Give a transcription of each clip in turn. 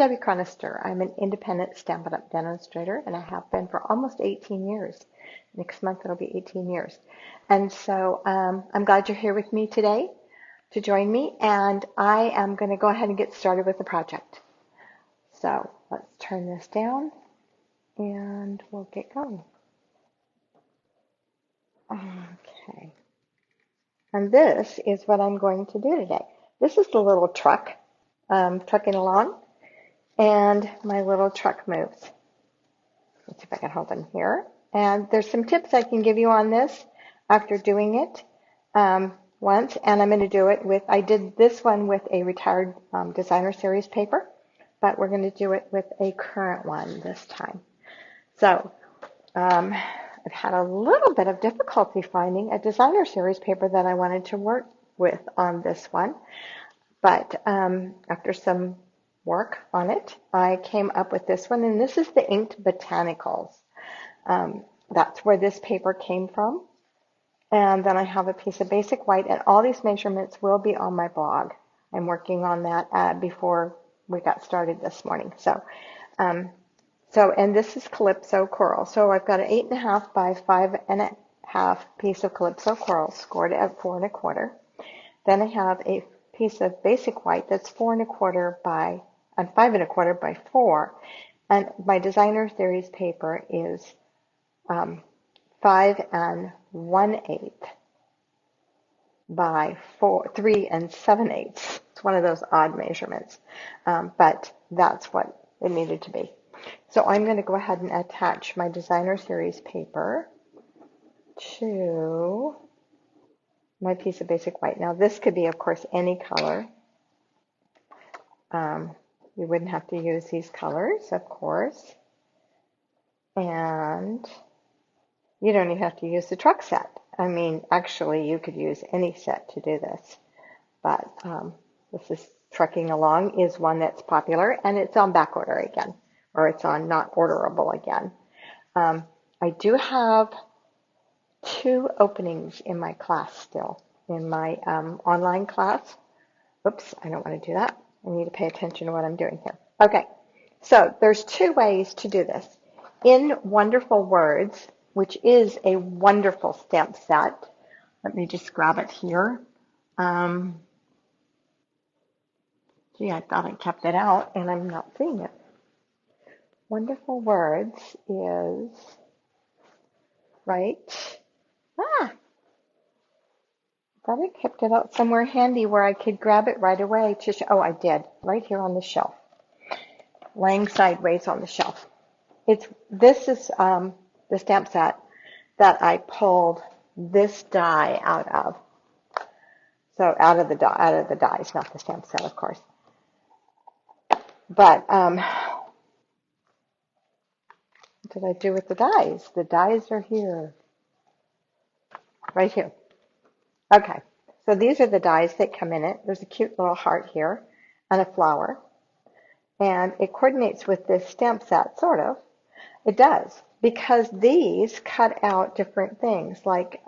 Debbie Cronister. I'm an independent Stampin' Up! Demonstrator, and I have been for almost 18 years. Next month it'll be 18 years. And so I'm glad you're here with me today to join me, and I am going to go ahead and get started with the project. So let's turn this down, and we'll get going. Okay. And this is what I'm going to do today. This is the little truck trucking along, and my little truck moves. Let's see if I can hold them here. And there's some tips I can give you on this after doing it once, and I'm going to do it with, I did this one with a retired designer series paper, but we're going to do it with a current one this time. So I've had a little bit of difficulty finding a designer series paper that I wanted to work with on this one, but after some work on it, I came up with this one, and this is the Inked Botanicals. That's where this paper came from. And then I have a piece of basic white, and all these measurements will be on my blog. I'm working on that before we got started this morning. And this is Calypso Coral. So I've got an 8.5 by 5.5 piece of Calypso Coral scored at 4 1/4. Then I have a piece of basic white that's 4 1/4 by 5 1/4 by 4, and my designer series paper is 5 1/8 by 3 7/8. It's one of those odd measurements, but that's what it needed to be. So I'm going to go ahead and attach my designer series paper to my piece of basic white. Now this could be, of course, any color. You wouldn't have to use these colors, of course. And you don't even have to use the truck set. I mean, actually, you could use any set to do this. But this is Trucking Along is one that's popular, and it's on back order again, or it's on not orderable again. I do have 2 openings in my class still, in my online class. Oops, I don't want to do that. I need to pay attention to what I'm doing here. Okay, so there's 2 ways to do this. In Wonderful Words, which is a wonderful stamp set. Let me just grab it here. Gee, I thought I kept it out, and I'm not seeing it. Wonderful Words is right. I thought I kept it out somewhere handy where I could grab it right away to show. Oh, I did, right here on the shelf, laying sideways on the shelf. This is the stamp set that I pulled this die out of. So out of the dies, not the stamp set, of course. But what did I do with the dies? The dies are here, right here. Okay, so these are the dies that come in it. There's a cute little heart here and a flower, and it coordinates with this stamp set, sort of. It does, because these cut out different things, like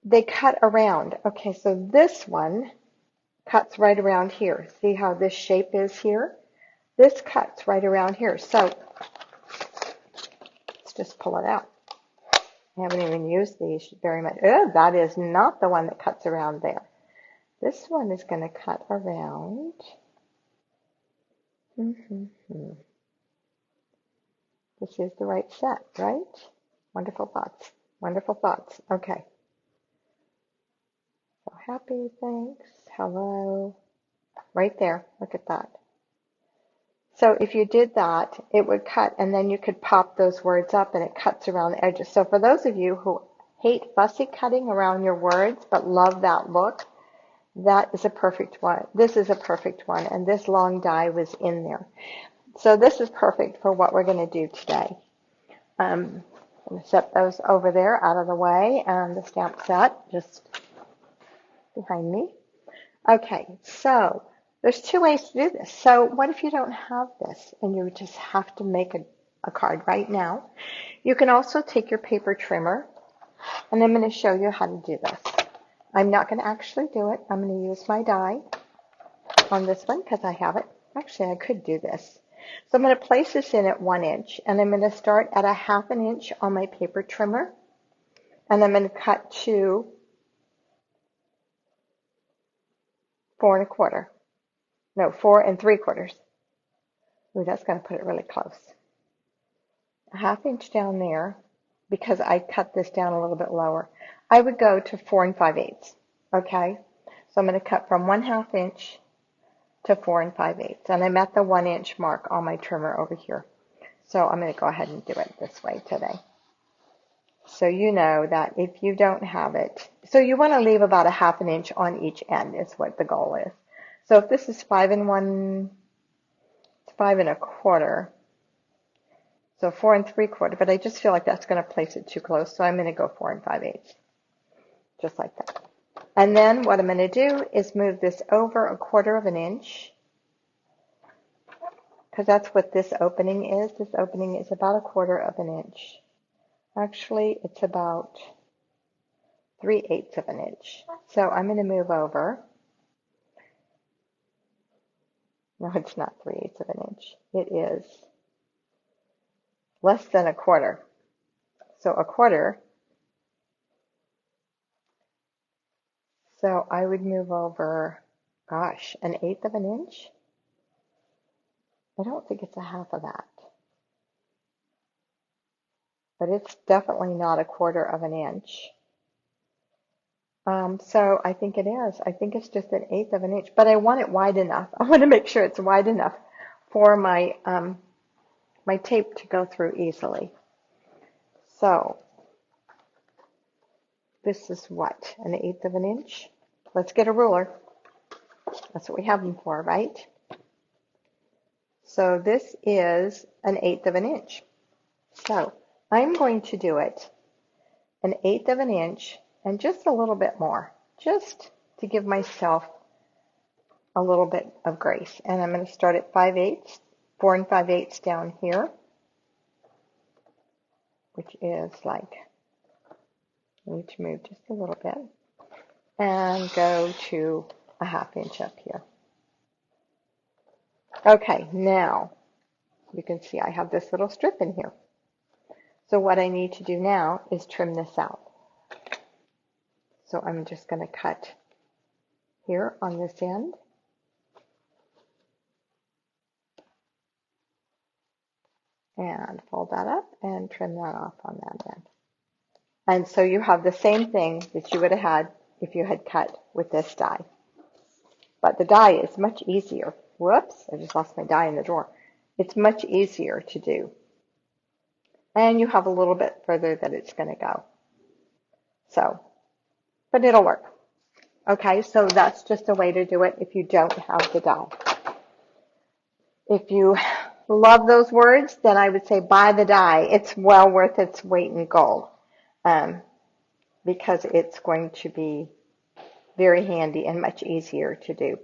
they cut around. Okay, so this one cuts right around here. See how this shape is here? This cuts right around here. So let's just pull it out. I haven't even used these very much. Oh, that is not the one that cuts around there. This one is going to cut around. This is the right set, right? Wonderful thoughts. Wonderful thoughts. Okay. So happy, thanks, hello. Right there. Look at that. So if you did that, it would cut, and then you could pop those words up, and it cuts around the edges. So for those of you who hate fussy cutting around your words but love that look, that is a perfect one. This is a perfect one, and this long die was in there. So this is perfect for what we're going to do today. I'm going to set those over there out of the way, and the stamp set just behind me. Okay, so there's 2 ways to do this. So what if you don't have this and you just have to make a card right now? You can also take your paper trimmer, and I'm going to show you how to do this. I'm not going to actually do it. I'm going to use my die. on this one because I have it. Actually, I could do this. So I'm going to place this in at 1 inch, and I'm going to start at a 1/2 inch on my paper trimmer, and I'm going to cut to 4 1/4. No, 4 3/4. Ooh, that's going to put it really close. A 1/2 inch down there, because I cut this down a little bit lower. I would go to 4 5/8. Okay, so I'm going to cut from 1/2 inch to 4 5/8, and I'm at the 1 inch mark on my trimmer over here. So I'm going to go ahead and do it this way today. So you know that if you don't have it, so you want to leave about a 1/2 inch on each end is what the goal is. So if this is 5 1, 5 1/4, so 4 3/4, but I just feel like that's going to place it too close, so I'm going to go 4 5/8, just like that. And then what I'm going to do is move this over 1/4 of an inch, because that's what this opening is. This opening is about 1/4 of an inch. Actually, it's about 3/8 of an inch. So I'm going to move over. No, it's not 3/8 of an inch. It is less than 1/4. So 1/4. So I would move over, gosh, 1/8 of an inch. I don't think it's a half of that. But it's definitely not 1/4 of an inch. So I think it is. I think it's just 1/8 of an inch, but I want it wide enough. I want to make sure it's wide enough for my my tape to go through easily. So this is what, 1/8 of an inch? Let's get a ruler. That's what we have them for, right? So this is 1/8 of an inch. So I'm going to do it 1/8 of an inch and just a little bit more, just to give myself a little bit of grace. And I'm going to start at 5/8, 4 5/8 down here, which is like, I need to move just a little bit, and go to a 1/2 inch up here. Okay, now you can see I have this little strip in here. So what I need to do now is trim this out. So I'm just going to cut here on this end. And fold that up and trim that off on that end. And so you have the same thing that you would have had if you had cut with this die. But the die is much easier. Whoops, I just lost my die in the drawer. It's much easier to do. And you have a little bit further that it's going to go. So, but it'll work. Okay, so that's just a way to do it if you don't have the die. If you love those words, then I would say buy the die. It's well worth its weight in gold, because it's going to be very handy and much easier to do.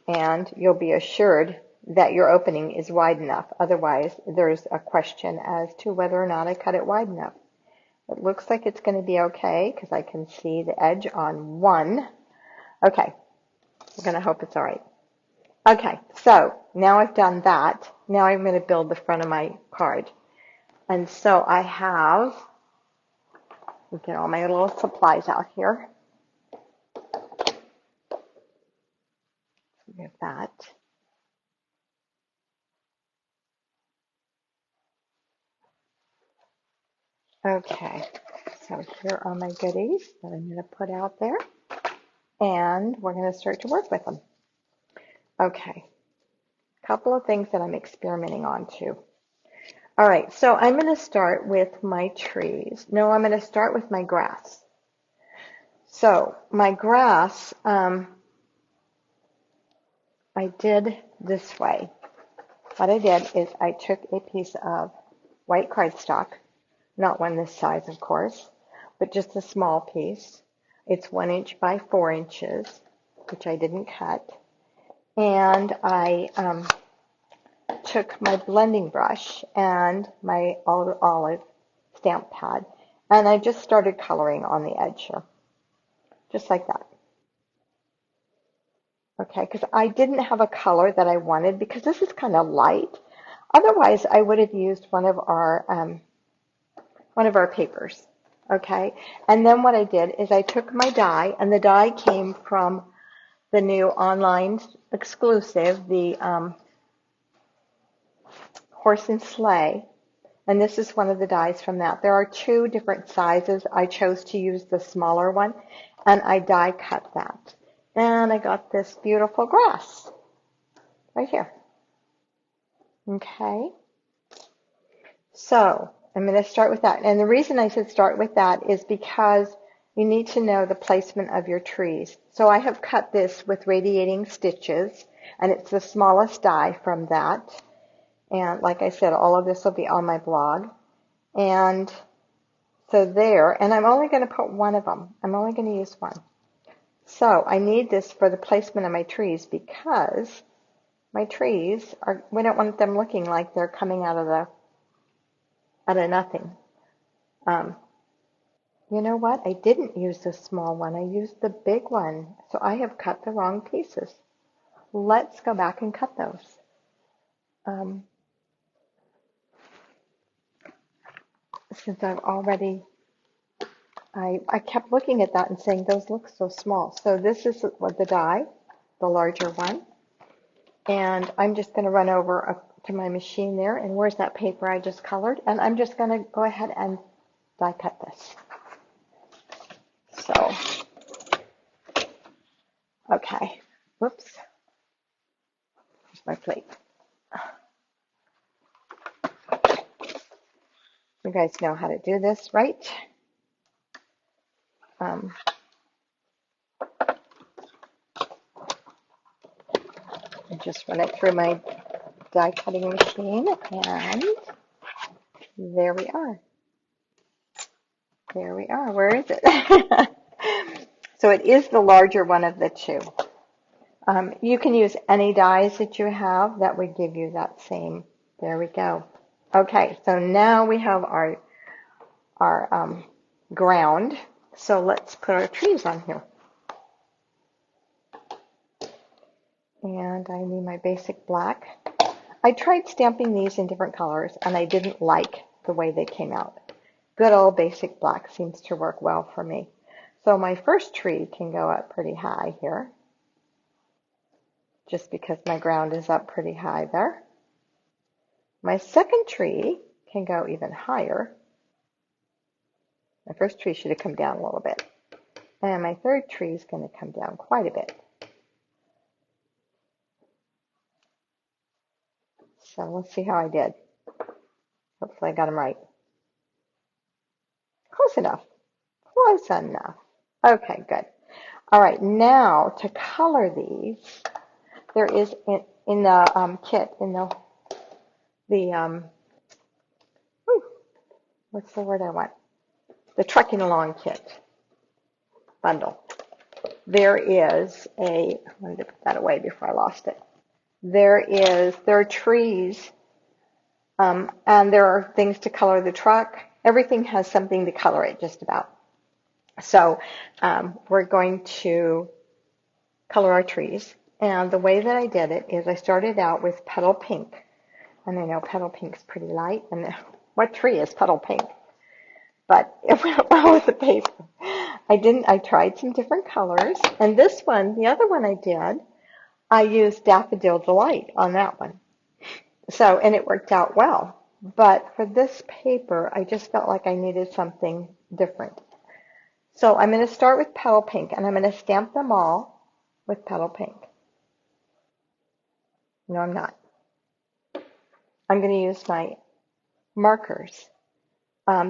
And you'll be assured that your opening is wide enough. Otherwise, there's a question as to whether or not I cut it wide enough. It looks like it's going to be okay because I can see the edge on one. Okay, we're going to hope it's all right. Okay, so now I've done that. Now I'm going to build the front of my card. And so I have, let me get all my little supplies out here. We have that. Okay, so here are my goodies that I'm going to put out there. And we're going to start to work with them. Okay, a couple of things that I'm experimenting on too. All right, so I'm going to start with my trees. No, I'm going to start with my grass. So my grass, I did this way. What I did is I took a piece of white cardstock, not one this size, of course, but just a small piece. It's 1 inch by 4 inches, which I didn't cut. And I took my blending brush and my olive stamp pad, and I just started coloring on the edge here, just like that. Okay, because I didn't have a color that I wanted because this is kind of light. Otherwise, I would have used one of our papers. Okay, and then what I did is I took my die, and the die came from the new online exclusive, the Horse and Sleigh, and this is one of the dies from that. There are two different sizes. I chose to use the smaller one, and I die cut that. And I got this beautiful grass right here. Okay, so I'm going to start with that. And the reason I said start with that is because you need to know the placement of your trees. So I have cut this with radiating stitches, and it's the smallest die from that. And like I said, all of this will be on my blog. And so there, and I'm only going to put one of them. I'm only going to use one. So I need this for the placement of my trees because my trees are, we don't want them looking like they're coming out of nothing. You know what? I didn't use the small one. I used the big one. So I have cut the wrong pieces. Let's go back and cut those. Since I've already, I kept looking at that and saying, those look so small. So this is what the die, the larger one. And I'm just going to run over to my machine there. And where's that paper I just colored? And I'm just going to go ahead and die cut this. So, okay. Whoops. Here's my plate. You guys know how to do this, right? I just run it through my die cutting machine, and there we are. There we are. Where is it? So it is the larger one of the two. You can use any dies that you have that would give you that same. There we go. Okay, so now we have our ground. So let's put our trees on here. And I need my basic black. I tried stamping these in different colors, and I didn't like the way they came out. Good old basic black seems to work well for me. So my first tree can go up pretty high here, just because my ground is up pretty high there. My second tree can go even higher. My first tree should have come down a little bit. And my third tree is going to come down quite a bit. So let's see how I did. Hopefully I got them right. Close enough. Close enough. Okay, good. All right, now to color these, there is in the kit, in the what's the word I want? The Trucking Along kit bundle. There is I wanted to put that away before I lost it. There are trees, and there are things to color the truck. Everything has something to color it, just about. So we're going to color our trees. And the way that I did it is I started out with petal pink. And I know petal pink's pretty light. And what tree is petal pink? But it went well with the paper. I tried some different colors. And this one, the other one I used Daffodil Delight on that one. So, and it worked out well. But for this paper, I just felt like I needed something different. So I'm going to start with petal pink, and I'm going to stamp them all with petal pink. No, I'm not. I'm going to use my markers.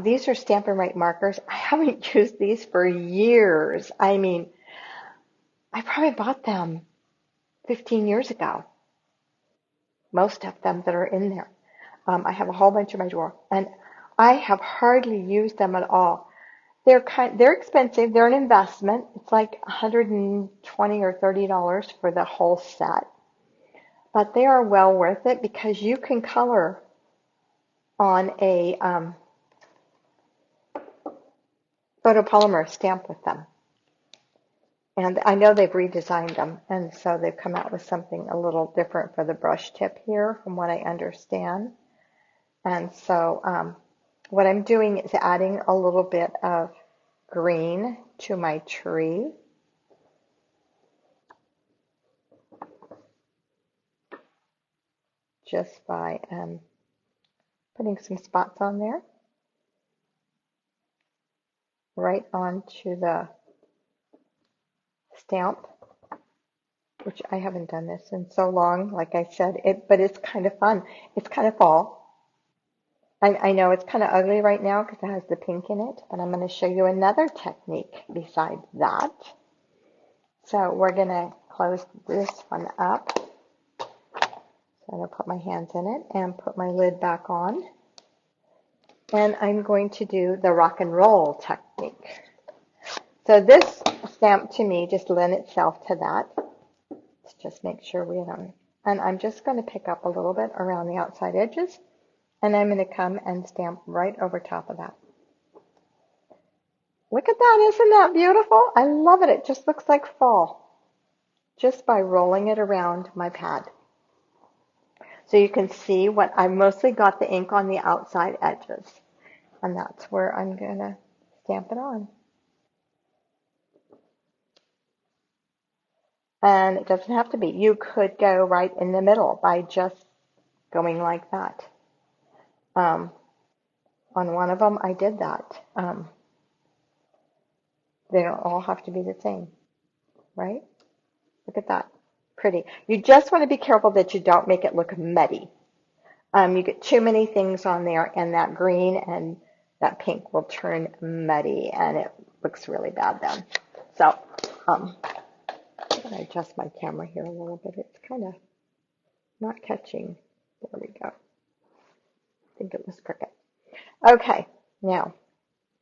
These are Stampin' Right markers. I haven't used these for years. I mean, I probably bought them 15 years ago. Most of them that are in there. I have a whole bunch in my drawer, and I have hardly used them at all. They're expensive. They're an investment. It's like $120 or $30 for the whole set. But they are well worth it because you can color on a photopolymer stamp with them. And I know they've redesigned them, and so they've come out with something a little different for the brush tip here, from what I understand. And so what I'm doing is adding a little bit of green to my tree. Just by putting some spots on there, right onto the stamp, which I haven't done this in so long, like I said, but it's kind of fun. It's kind of fall. I know it's kind of ugly right now because it has the pink in it, but I'm going to show you another technique besides that. So we're going to close this one up. So I'm going to put my hands in it and put my lid back on. And I'm going to do the rock and roll technique. So this stamp to me just lent itself to that. Let's just make sure we don't. And I'm just going to pick up a little bit around the outside edges. And I'm going to come and stamp right over top of that. Look at that, isn't that beautiful? I love it. It just looks like fall, just by rolling it around my pad. So you can see what I mostly got the ink on the outside edges. And that's where I'm going to stamp it on. And it doesn't have to be. You could go right in the middle by just going like that. On one of them, I did that. They don't all have to be the same, right? Look at that. Pretty. You just want to be careful that you don't make it look muddy. You get too many things on there, and that green and that pink will turn muddy, and it looks really bad then. So, I'm going to adjust my camera here a little bit. It's kind of not catching. There we go. I think it was crooked. Okay, now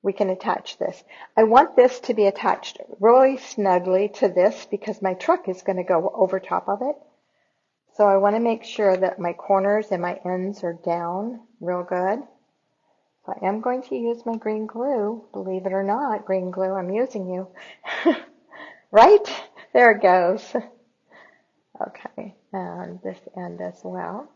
we can attach this. I want this to be attached really snugly to this because my truck is going to go over top of it. So I want to make sure that my corners and my ends are down real good. So I am going to use my green glue. Believe it or not, green glue, I'm using you. Right? There it goes. Okay, and this end as well.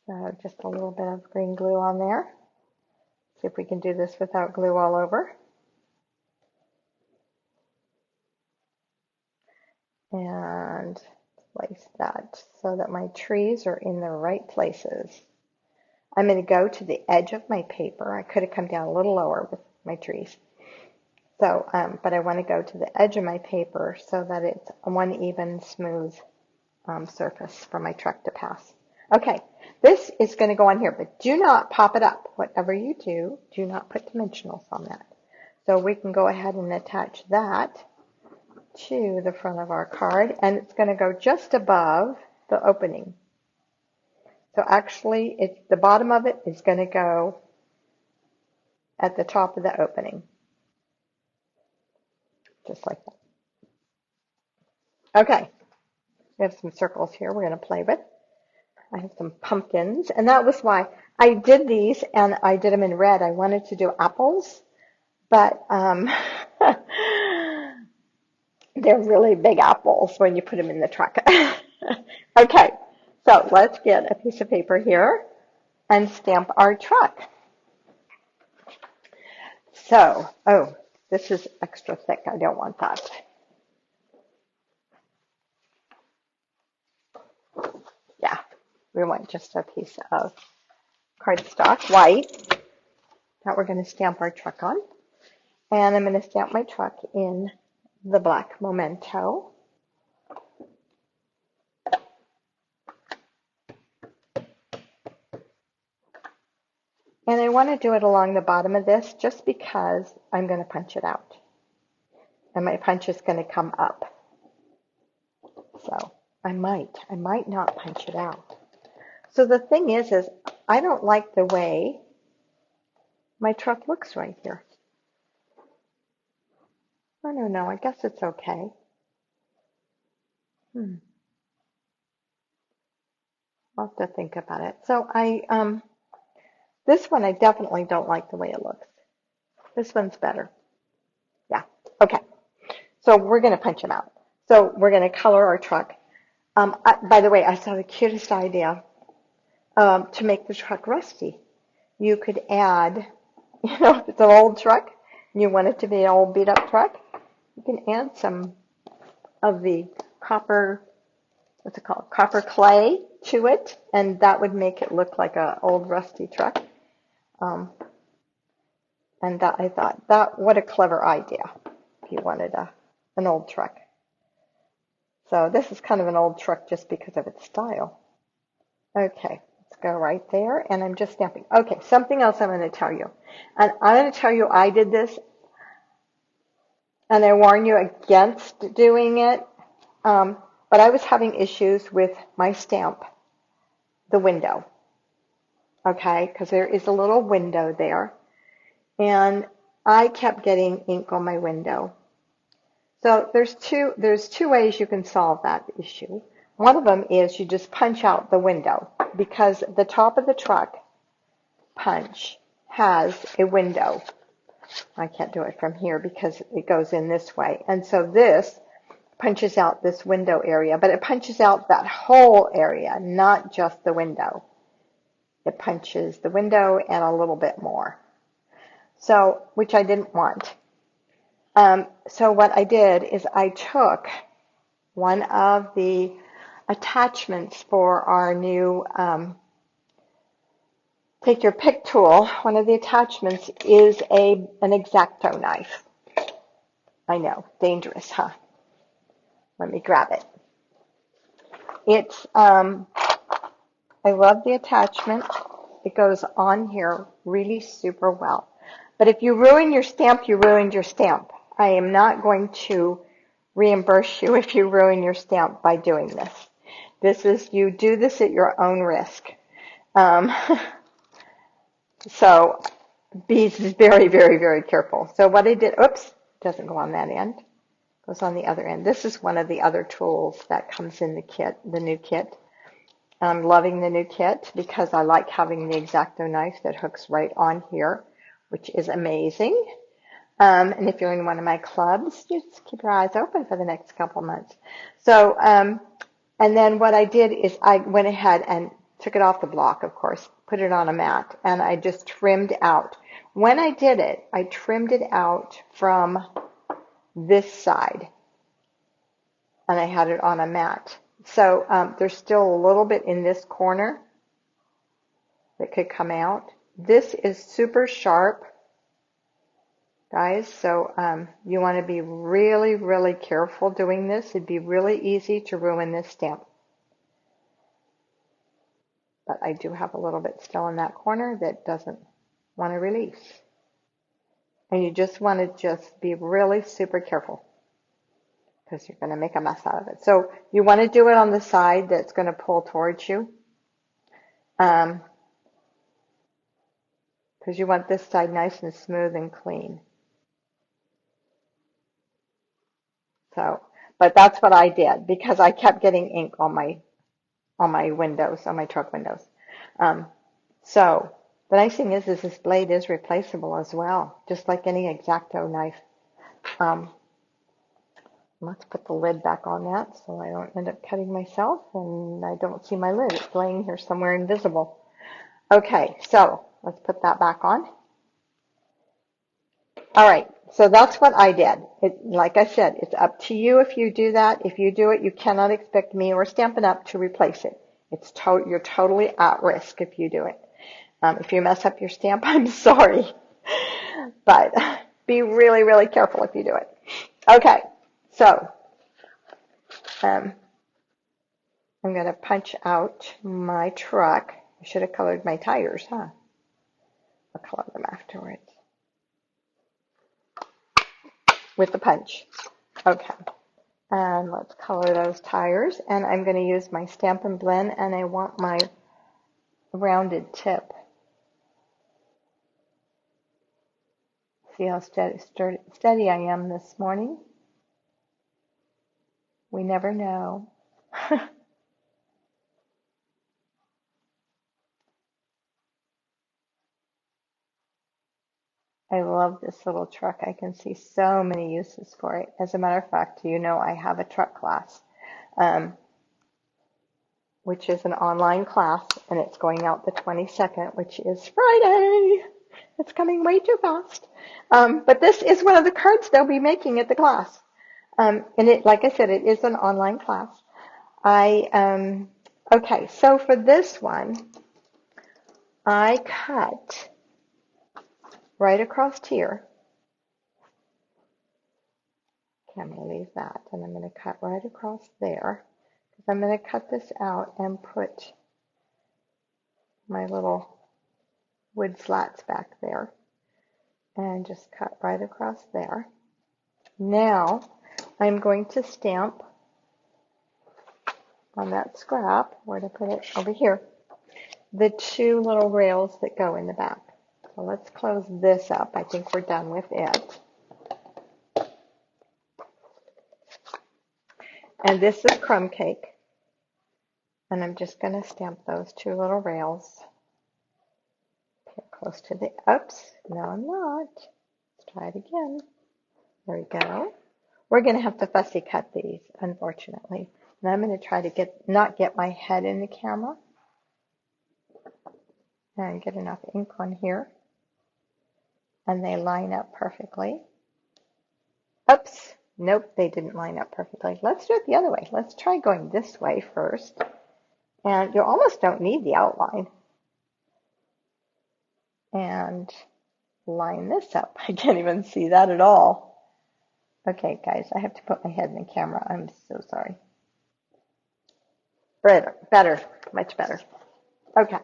So just a little bit of green glue on there. See if we can do this without glue all over. And place that so that my trees are in the right places. I'm going to go to the edge of my paper. I could have come down a little lower with my trees. So, but I want to go to the edge of my paper so that it's one even smooth surface for my truck to pass. Okay, this is going to go on here, but do not pop it up. Whatever you do, do not put dimensionals on that. So we can go ahead and attach that to the front of our card, and it's going to go just above the opening. So actually, the bottom of it is going to go at the top of the opening, just like that. Okay, we have some circles here we're going to play with. I have some pumpkins, and that was why I did these, and I did them in red. I wanted to do apples, but they're really big apples when you put them in the truck. Okay, so let's get a piece of paper here and stamp our truck. So, oh, this is extra thick. I don't want that. Yeah, we want just a piece of cardstock, white, that we're going to stamp our truck on. And I'm going to stamp my truck in the black memento. And I want to do it along the bottom of this just because I'm going to punch it out. And my punch is going to come up. So I might not punch it out. So the thing is I don't like the way my truck looks right here. I don't know. I guess it's okay. I'll have to think about it. So this one, I definitely don't like the way it looks. This one's better. Yeah. Okay. So we're going to punch them out. So we're going to color our truck. By the way, I saw the cutest idea to make the truck rusty. You could add, if it's an old truck and you want it to be an old beat up truck, you can add some of the copper, what's it called, copper clay to it, and that would make it look like an old rusty truck. And that, I thought, what a clever idea if you wanted an old truck. So this is kind of an old truck just because of its style. Okay, let's go right there, and I'm just stamping. Okay, something else I'm going to tell you. And I'm going to tell you I did this, and I warn you against doing it, but I was having issues with my stamp, the window, okay, because there is a little window there, and I kept getting ink on my window. So there's two ways you can solve that issue. One of them is you just punch out the window, because the top of the truck punch has a window. I can't do it from here because it goes in this way. And so this punches out this window area, but it punches out that whole area, not just the window. It punches the window and a little bit more. So, which I didn't want. So what I did is I took one of the attachments for our new take your pick tool. One of the attachments is an X-Acto knife. I know, dangerous, huh? Let me grab it. It's I love the attachment. It goes on here really super well. But if you ruin your stamp, you ruined your stamp. I am not going to reimburse you if you ruin your stamp by doing this. You do this at your own risk. So be very, very, very careful. So what I did, oops, doesn't go on that end, goes on the other end. This is one of the other tools that comes in the kit, the new kit. I'm loving the new kit because I like having the X-Acto knife that hooks right on here, which is amazing. And if you're in one of my clubs, just keep your eyes open for the next couple months. So, and then what I did is I went ahead and took it off the block, of course, put it on a mat, and I just trimmed out. When I did it, I trimmed it out from this side, and I had it on a mat. So there's still a little bit in this corner that could come out. This is super sharp, guys, so you want to be really, really careful doing this. It'd be really easy to ruin this stamp. But I do have a little bit still in that corner that doesn't want to release. And you just want to just be really super careful, because you're going to make a mess out of it. So you want to do it on the side that's going to pull towards you, because you want this side nice and smooth and clean. So, but that's what I did because I kept getting ink on my windows, on my truck windows. So the nice thing is this blade is replaceable as well, just like any X-Acto knife. Let's put the lid back on that so I don't end up cutting myself and I don't see my lid. It's laying here somewhere invisible. Okay, so let's put that back on. All right, so that's what I did. Like I said, it's up to you if you do that. If you do it, you cannot expect me or Stampin' Up! To replace it. You're totally at risk if you do it. If you mess up your stamp, I'm sorry. But be really, really careful if you do it. Okay, so I'm going to punch out my truck. I should have colored my tires, huh? I'll color them afterwards with the punch. Okay, and let's color those tires. And I'm going to use my Stampin' Blend, and I want my rounded tip. See how steady I am this morning? We never know. I love this little truck. I can see so many uses for it. As a matter of fact, you know I have a truck class, um, which is an online class, and it's going out the 22nd, which is Friday. It's coming way too fast. But this is one of the cards they'll be making at the class. And it, like I said, it is an online class. Okay, so for this one, I cut right across here. Okay, I'm going to leave that, and I'm going to cut right across there, because I'm going to cut this out and put my little wood slats back there, and just cut right across there. Now, I'm going to stamp on that scrap, where to put it, over here, the two little rails that go in the back. So let's close this up. I think we're done with it. And this is crumb cake. And I'm just going to stamp those two little rails here close to the, oops, no I'm not. Let's try it again. There we go. We're going to have to fussy cut these, unfortunately. And I'm going to try to not get my head in the camera. And get enough ink on here. And they line up perfectly. Oops. Nope, they didn't line up perfectly. Let's do it the other way. Let's try going this way first. And you almost don't need the outline. And line this up. I can't even see that at all. Okay, guys, I have to put my head in the camera. I'm so sorry. Better, much better. Okay.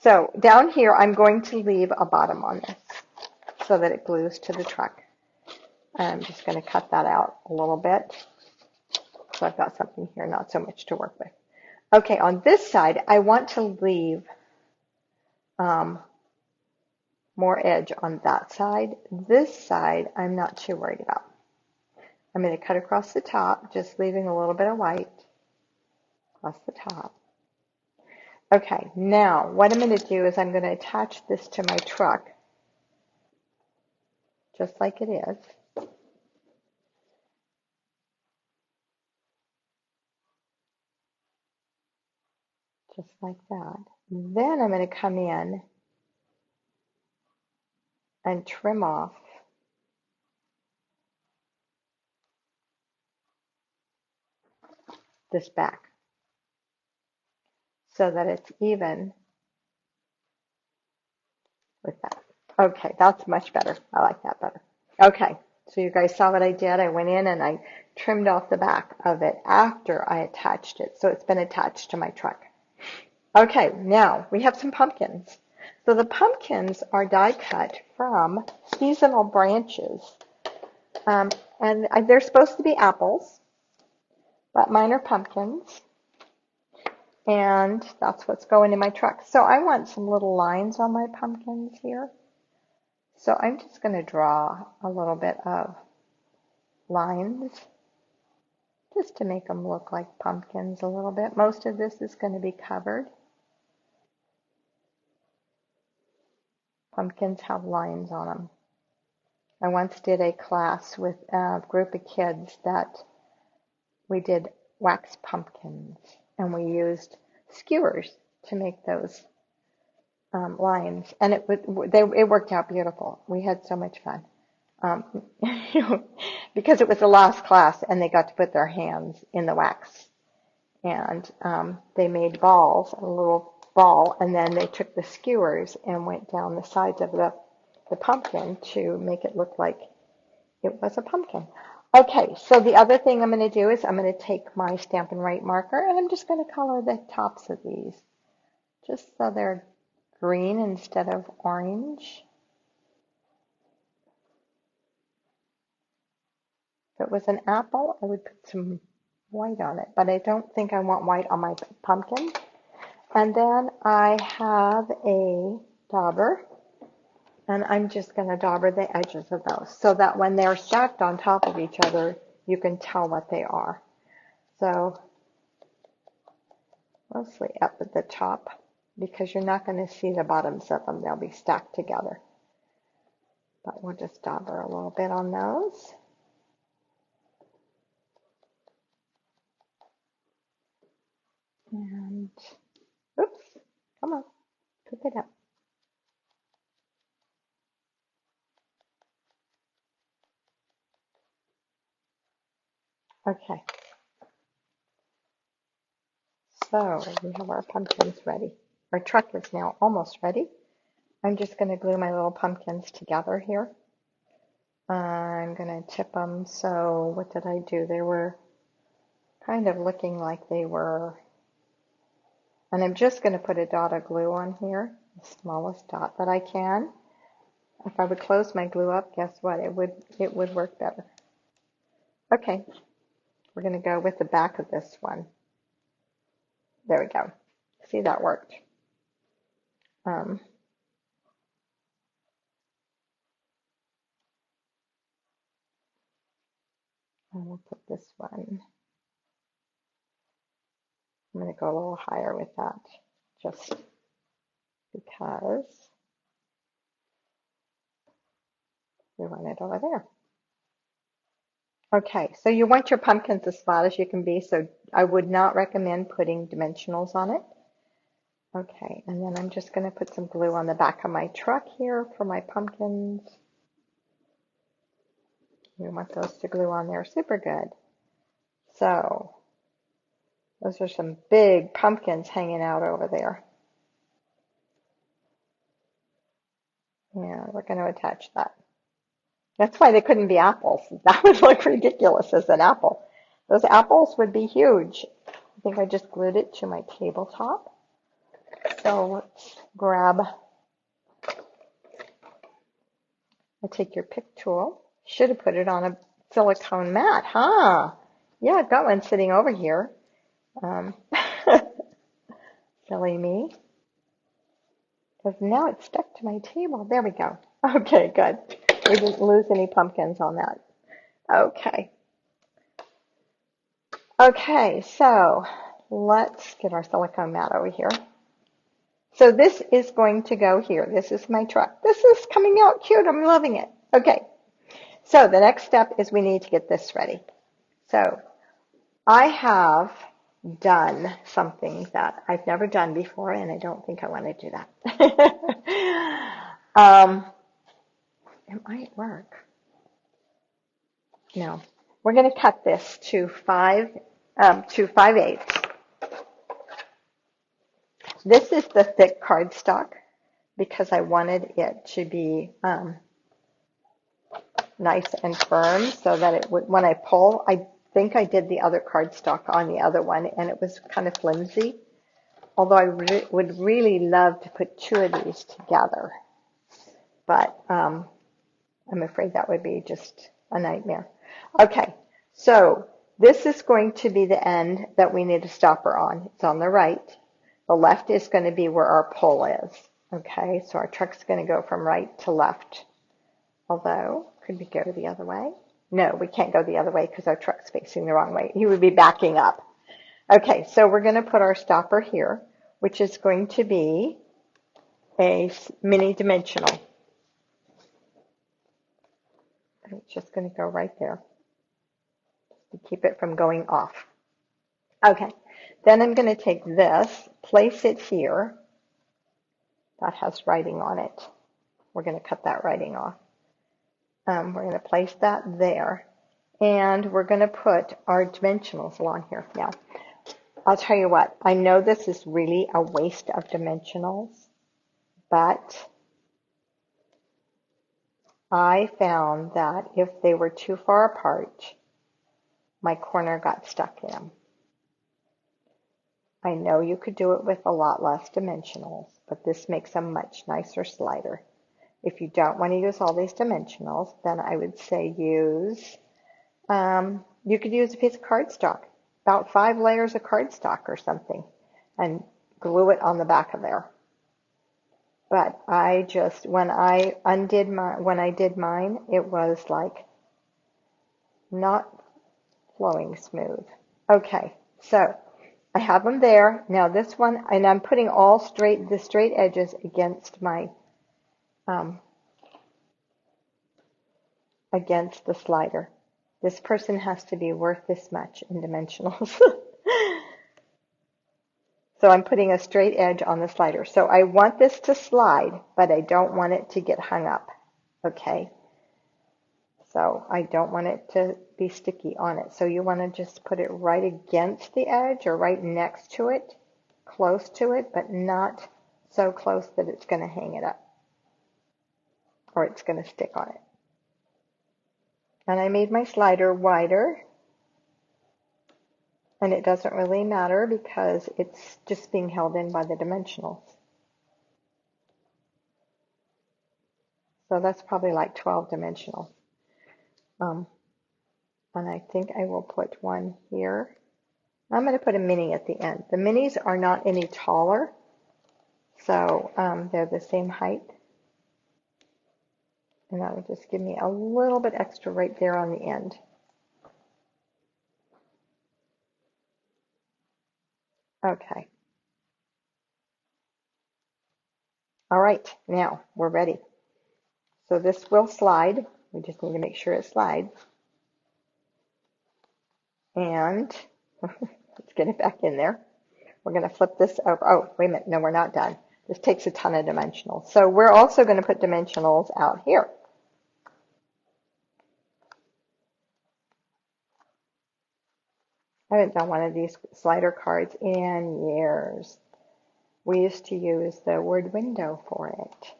So down here, I'm going to leave a bottom on this so that it glues to the truck. I'm just going to cut that out a little bit. So I've got something here, not so much to work with. Okay, on this side, I want to leave more edge on that side. This side, I'm not too worried about. I'm going to cut across the top, just leaving a little bit of white across the top. Okay, now what I'm going to do is I'm going to attach this to my truck, just like it is. Just like that. Then I'm going to come in and trim off this back so that it's even with that. Okay, that's much better. I like that better. Okay, so you guys saw what I did. I went in and I trimmed off the back of it after I attached it. So it's been attached to my truck. Okay, now we have some pumpkins. So the pumpkins are die cut from seasonal branches. And they're supposed to be apples, but mine are pumpkins. And that's what's going in my truck. So I want some little lines on my pumpkins here. So I'm just going to draw a little bit of lines just to make them look like pumpkins a little bit. Most of this is going to be covered. Pumpkins have lines on them. I once did a class with a group of kids that we did wax pumpkins, and we used skewers to make those lines, and it worked out beautiful. We had so much fun because it was the last class, and they got to put their hands in the wax, and they made balls, a little ball, and then they took the skewers and went down the sides of the pumpkin to make it look like it was a pumpkin. Okay, so the other thing I'm going to do is I'm going to take my Stampin' Right marker and I'm just going to color the tops of these just so they're green instead of orange. If it was an apple, I would put some white on it, but I don't think I want white on my pumpkin. And then I have a dauber. And I'm just going to dauber the edges of those so that when they're stacked on top of each other, you can tell what they are. So mostly up at the top because you're not going to see the bottoms of them. They'll be stacked together. but we'll just dauber a little bit on those. And, oops, come on, pick it up. Okay, so we have our pumpkins ready. Our truck is now almost ready. I'm just going to glue my little pumpkins together here. I'm going to tip them. So what did I do? They were kind of looking like they were, and I'm just going to put a dot of glue on here, the smallest dot that I can. If I would close my glue up, guess what? It would work better. Okay, we're going to go with the back of this one. There we go. See, that worked. And we'll put this one. I'm going to go a little higher with that, just because we want it over there. Okay, so you want your pumpkins as flat as you can be, so I would not recommend putting dimensionals on it. Okay, and then I'm just going to put some glue on the back of my truck here for my pumpkins. We want those to glue on there super good. So those are some big pumpkins hanging out over there. And we're going to attach that. That's why they couldn't be apples. That would look ridiculous as an apple. Those apples would be huge. I think I just glued it to my tabletop. So let's grab, I'll take your pick tool. Should have put it on a silicone mat, huh? Yeah, I've got one sitting over here. Silly me. Because now it's stuck to my table. There we go. Okay, good. We didn't lose any pumpkins on that. Okay. Okay, so let's get our silicone mat over here. So this is going to go here. This is my truck. This is coming out cute. I'm loving it. Okay. So the next step is we need to get this ready. So I have done something that I've never done before, and I don't think I want to do that. It might work. No. We're going to cut this to 5/8. This is the thick cardstock because I wanted it to be nice and firm so that it would, when I pull, I think I did the other cardstock on the other one and it was kind of flimsy. Although I would really love to put two of these together, but I'm afraid that would be just a nightmare. Okay, so this is going to be the end that we need a stopper on. It's on the right. The left is going to be where our pull is. Okay, so our truck's going to go from right to left. Although, could we go the other way? No, we can't go the other way because our truck's facing the wrong way. He would be backing up. Okay, so we're going to put our stopper here, which is going to be a mini dimensional. It's just going to go right there to keep it from going off. Okay, then I'm going to take this, place it here. That has writing on it. We're going to cut that writing off. We're going to place that there. And we're going to put our dimensionals along here. Now, I'll tell you what, I know this is really a waste of dimensionals, but I found that if they were too far apart, my corner got stuck in them. I know you could do it with a lot less dimensionals, but this makes a much nicer slider. If you don't want to use all these dimensionals, then I would say use, you could use a piece of cardstock, about 5 layers of cardstock or something, and glue it on the back of there. But I just, when I did mine, it was like not flowing smooth. Okay, so I have them there. Now this one, and I'm putting all the straight edges against my against the slider. This person has to be worth this much in dimensionals. So I'm putting a straight edge on the slider. So I want this to slide, but I don't want it to get hung up. Okay? So I don't want it to be sticky on it. So you want to just put it right against the edge or right next to it, close to it, but not so close that it's going to hang it up or it's going to stick on it. And I made my slider wider, and it doesn't really matter because it's just being held in by the dimensionals. So that's probably like 12 dimensional. And I think I will put one here. I'm going to put a mini at the end. The minis are not any taller, so they're the same height. And that will just give me a little bit extra right there on the end. Okay. All right, now we're ready. So this will slide. We just need to make sure it slides. And let's get it back in there. We're going to flip this over. Oh, wait a minute. No, we're not done. This takes a ton of dimensionals. So we're also going to put dimensionals out here. I haven't done one of these slider cards in years. We used to use the word window for it,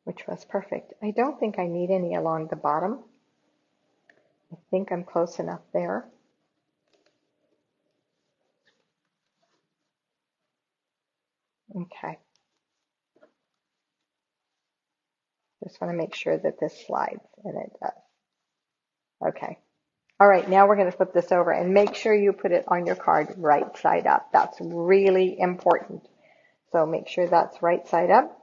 which was perfect. I don't think I need any along the bottom. I think I'm close enough there. Okay. Just want to make sure that this slides, and it does. Okay. All right, now we're going to flip this over and make sure you put it on your card right side up. That's really important. So make sure that's right side up.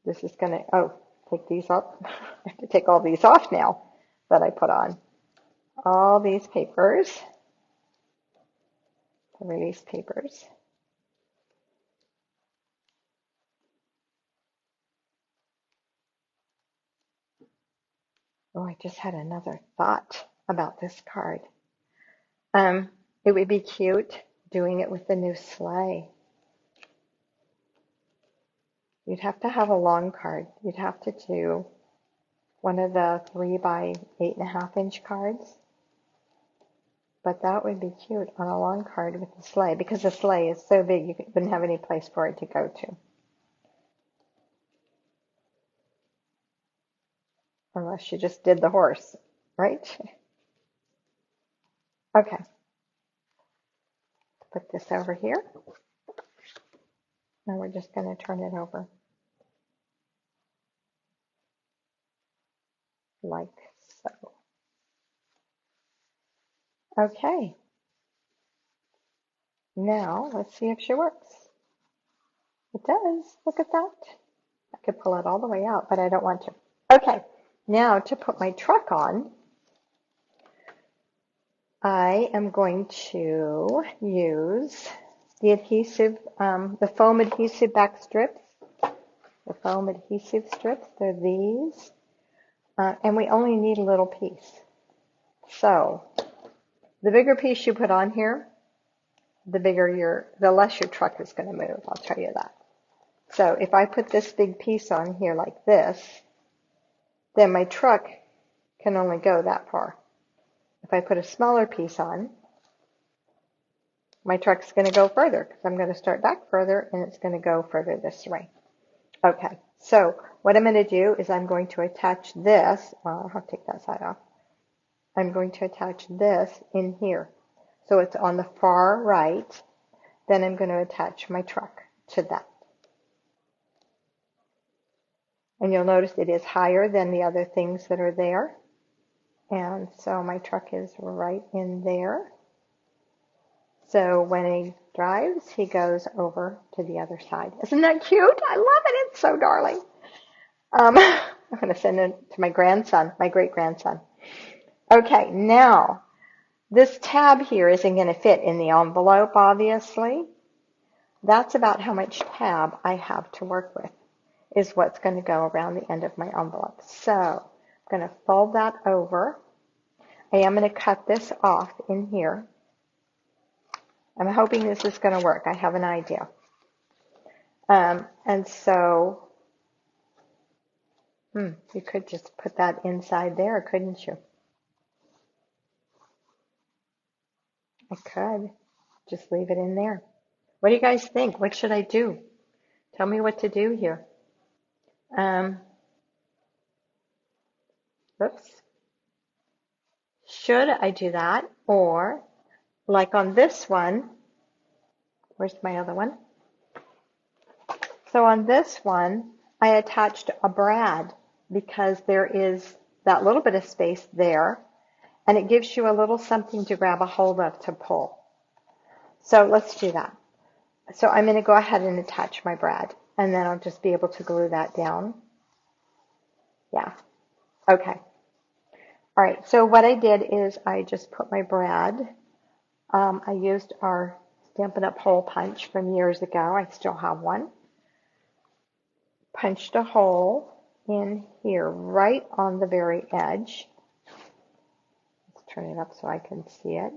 This is going to, take these off. I have to take all these off now that I put on. All these papers, the release papers. Oh, I just had another thought about this card. It would be cute doing it with the new sleigh. You'd have to have a long card. You'd have to do one of the 3 by 8.5 inch cards. But that would be cute on a long card with the sleigh, because the sleigh is so big you wouldn't have any place for it to go to. Unless you just did the horse, right? Okay. Put this over here. And we're just going to turn it over like so. Okay. Now let's see if she works. It does. Look at that. I could pull it all the way out, but I don't want to. Okay. Now to put my truck on, I am going to use the adhesive, the foam adhesive back strips. The foam adhesive strips, they're these. And we only need a little piece. So the bigger piece you put on here, the less your truck is going to move, I'll tell you that. So if I put this big piece on here like this, then my truck can only go that far. If I put a smaller piece on, my truck's going to go further because I'm going to start back further and it's going to go further this way. Okay, so what I'm going to do is I'm going to attach this. Well, I'll have to take that side off. I'm going to attach this in here. So it's on the far right. Then I'm going to attach my truck to that. And you'll notice it is higher than the other things that are there. And so my truck is right in there. So when he drives, he goes over to the other side. Isn't that cute? I love it. It's so darling. I'm going to send it to my grandson, my great-grandson. Okay, now this tab here isn't going to fit in the envelope, obviously. That's about how much tab I have to work with, is what's going to go around the end of my envelope. So going to fold that over. I am going to cut this off in here. I'm hoping this is going to work. I have an idea. And so, you could just put that inside there, couldn't you? I could just leave it in there. What do you guys think? What should I do? Tell me what to do here. Oops. Should I do that? Or, like on this one, where's my other one? So on this one, I attached a brad because there is that little bit of space there, and it gives you a little something to grab a hold of to pull. So let's do that. So I'm going to go ahead and attach my brad, and then I'll just be able to glue that down. Yeah. Okay. All right. So what I did is I just put my brad. I used our Stampin' Up! Hole punch from years ago. I still have one. Punched a hole in here right on the very edge. Let's turn it up so I can see it.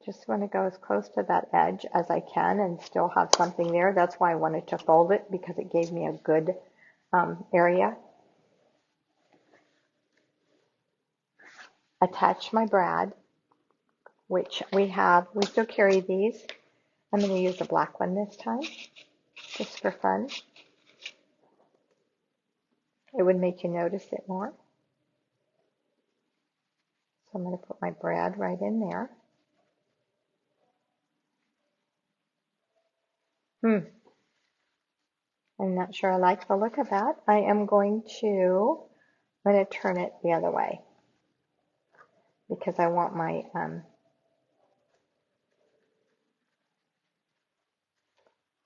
Just want to go as close to that edge as I can and still have something there. That's why I wanted to fold it, because it gave me a good area. Attach my brad, which we still carry these. I'm going to use a black one this time, just for fun. It would make you notice it more. So I'm going to put my brad right in there. I'm not sure I like the look of that. I'm going to turn it the other way because I want my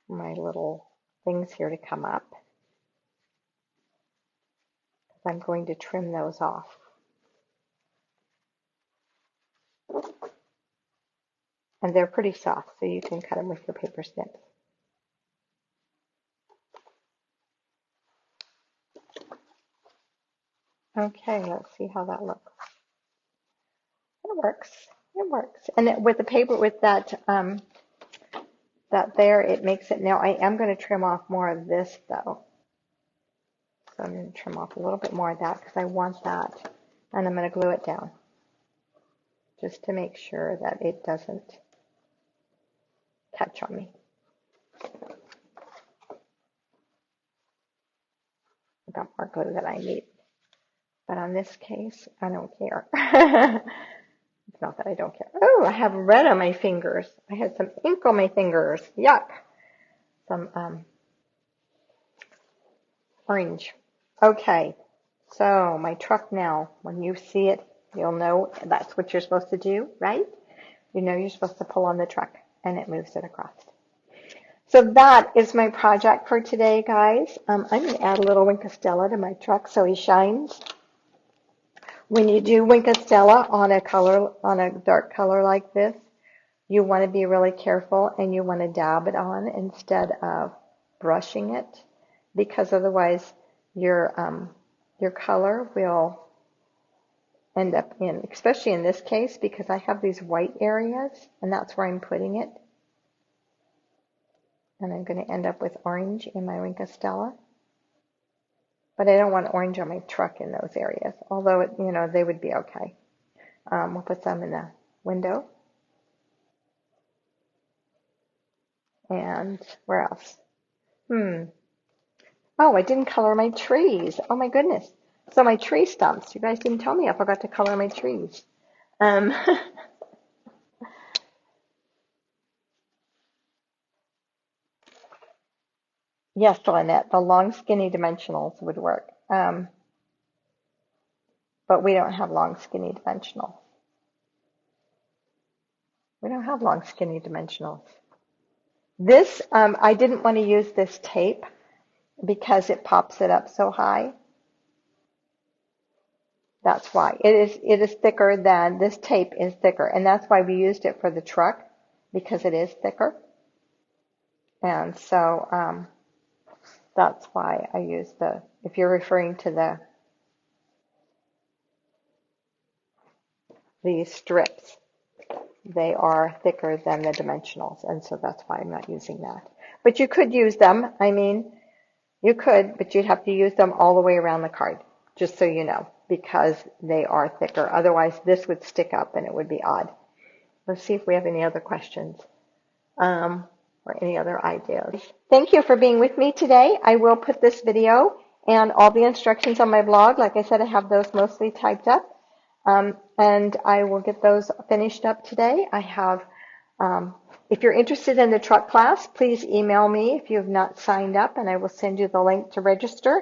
my little things here to come up. I'm going to trim those off. And they're pretty soft, so you can cut them with your paper snips. Okay, let's see how that looks. It works. It works. And with the paper, with that that there, it makes it. Now I am going to trim off more of this though. So I'm going to trim off a little bit more of that because I want that. And I'm going to glue it down just to make sure that it doesn't catch on me. I've got more glue than I need. But on this case, I don't care. It's not that I don't care. Oh, I have red on my fingers. I had some ink on my fingers. Yuck. Some orange. Okay. So my truck now, when you see it, you'll know that's what you're supposed to do, right? You know you're supposed to pull on the truck and it moves it across. So that is my project for today, guys. I'm going to add a little Wink of Stella to my truck so he shines. When you do Wink of Stella on a dark color like this, you want to be really careful and you want to dab it on instead of brushing it, because otherwise your color will end up in, especially in this case, because I have these white areas and that's where I'm putting it. And I'm going to end up with orange in my Wink of Stella. But I don't want orange on my truck in those areas, although, they would be okay. We'll put some in the window. And where else? Oh, I didn't color my trees. Oh, my goodness. So my tree stumps. You guys didn't tell me I forgot to color my trees. Yes, Lynette, the long, skinny dimensionals would work. But we don't have long, skinny dimensionals. We don't have long, skinny dimensionals. This, I didn't want to use this tape because it pops it up so high. That's why. It is thicker than, this tape is thicker, and that's why we used it for the truck, because it is thicker. And so, That's why I use if you're referring to these strips, they are thicker than the dimensionals, and so that's why I'm not using that. But you could use them. I mean, you could, but you'd have to use them all the way around the card, just so you know, because they are thicker. Otherwise, this would stick up and it would be odd. Let's see if we have any other questions or any other ideas. Thank you for being with me today. I will put this video and all the instructions on my blog. Like I said, I have those mostly typed up. And I will get those finished up today. I have, if you're interested in the truck class, please email me if you have not signed up, and I will send you the link to register.